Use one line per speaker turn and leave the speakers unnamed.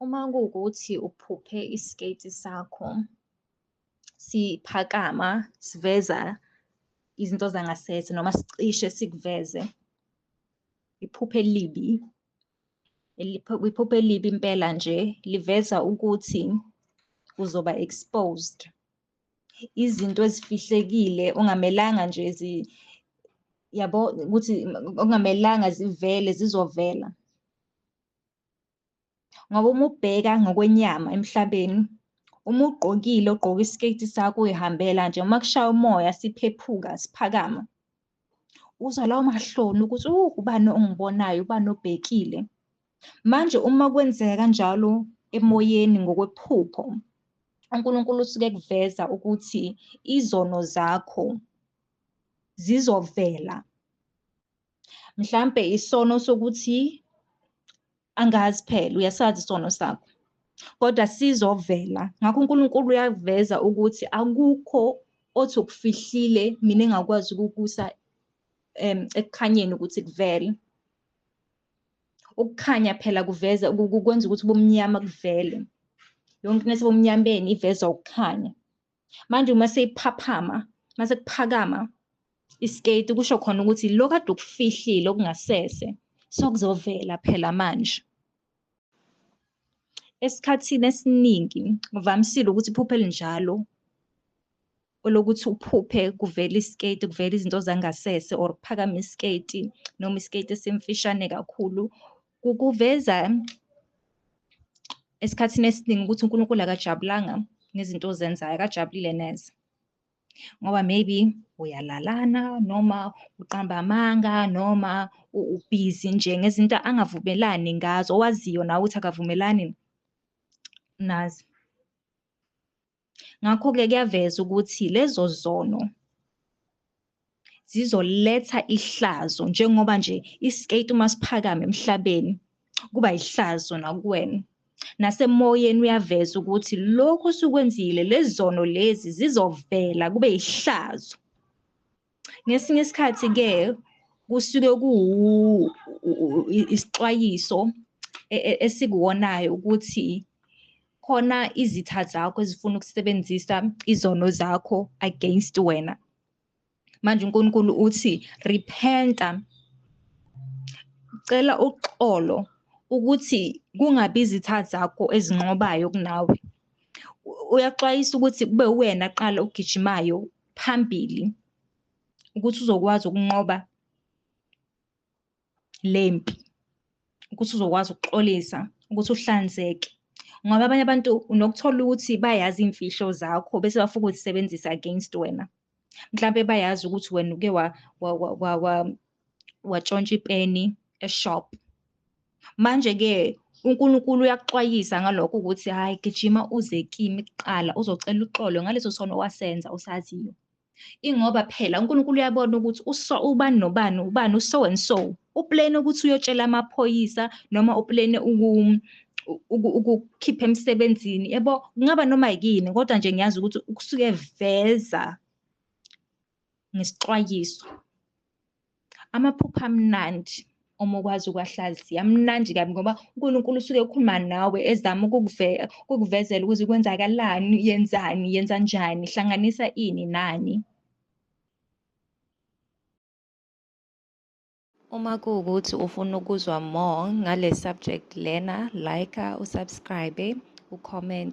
Uma kuwukuthi uphuphe isiketi sakho siphakama, siveza izinto zangasese noma sicishe sikuveze, iphupho elibi, iphupho elibi impela nje, liveza ukuthi uzoba exposed. Izinto ezifihlekile ongamelanga nje yabo ukuthi ongamelanga zivele zizovela. Ngoba uma ubheka ngokwenyama emhlabeni, uma ugqoke isiketi sakho uyihambela nje, uma kushaya umoya siphephuka, siphakama, uzwa lawo mahloni ukuthi ubani ongibonayo, ubani obhekile. Manje uma kwenzeka kanjalo emoyeni ngokwephupho, uNkulunkulu usuke ekuveza ukuthi izono zakho zizovela. Mhlampe isono sokuthi angazi phela, uyasazi isono sakho, kodwa sizovela. Ngakho uNkulunkulu uyaveza ukuthi akukho othi ukufihlile mina engakwazi ukukusa ekukhanyeni ukuthi kuvele. Ukukhanya phela kuveza kwenza ukuthi ubumnyama kuvele. Yonke into esebumnyameni iveza ukukhanya. Manje uma seyiphaphama, mase kuphakama isiketi, kusho khona ukuthi lo kade ukufihlile okungasese sokuzovela phela manje. Esikhathini esiningi kuvamisile ukuthi iphupho elinjalo olokuthi uphuphe kuvela isiketi, kuvela izinto zangasese or kuphakama isiketi noma isiketi esimfishane kakhulu, kuveza esikhathini esiningi ukuthi uNkulunkulu akajabulanga ngezinto ozenzayo, akajabulile neze. Ngoba maybe uyalalana noma uqamba amanga noma ubhizi nje ngezinto angavumelani ngazo, owaziyo nawe ukuthi akavumelani nazo. Ngakho-ke kuyaveza ukuthi lezo zono zizoletha ihlazo, njengoba nje isiketi uma siphakama emhlabeni kuba ihlazo nakuwena. Nasemoyeni uyaveza ukuthi lokhu osukwenzile, lezi zono lezi zizovela kube ihlazo. Ngesinye isikhathi-ke kusuke isixwayiso esikuwonayo ukuthi khona izitha zakho ezifuna ukusebenzisa izono zakho against wena. Manje uNkulunkulu uthi, repenta, cela uxolo ukuthi kungabi izitha zakho ezinqobayo kunawe. Uyaxwayisa ukuthi kube wena qala ogijimayo phambili ukuthi uzokwazi ukunqoba lempi, ukuthi uzokwazi ukuxolisa, ukuthi uhlanzeke. Ngoba abanye abantu unokuthola ukuthi bayazi iy'mfihlo zakho bese bafuna ukuzisebenzisa against wena. Mhlampe bayazi ukuthi wena uke watshontsha ipeni eshop. Manje-ke uNkulunkulu uyakuxwayisa ngalokho ukuthi hhayi, gijima uze kimi kuqala uzocela uxolo ngaleso sono wasenza usaziyo. Ingoba phela uNkulunkulu uyabona ukuthi ubani nobani, ubani so and so, uplene ukuthi uyotshela amaphoyisa noma uplene ukukhipha emsebenzini, yabo, kungaba noma yini, kodwa nje ngiyazi ukuthi kusuke veza ngesixwayiso. Amaphupho amnandi uma ukwazi ukuwahlaziya, amnandi kabi ngoba uNkulunkulu usuke ekhuluma nawe ezama ukukuvezela ukuthi kwenzakalani, yenzani, yenza njani, hlanganisa ini nani. Uma kuwukuthi ufuna ukuzwa more ngale subject lena, like, usubscribe, ucomment.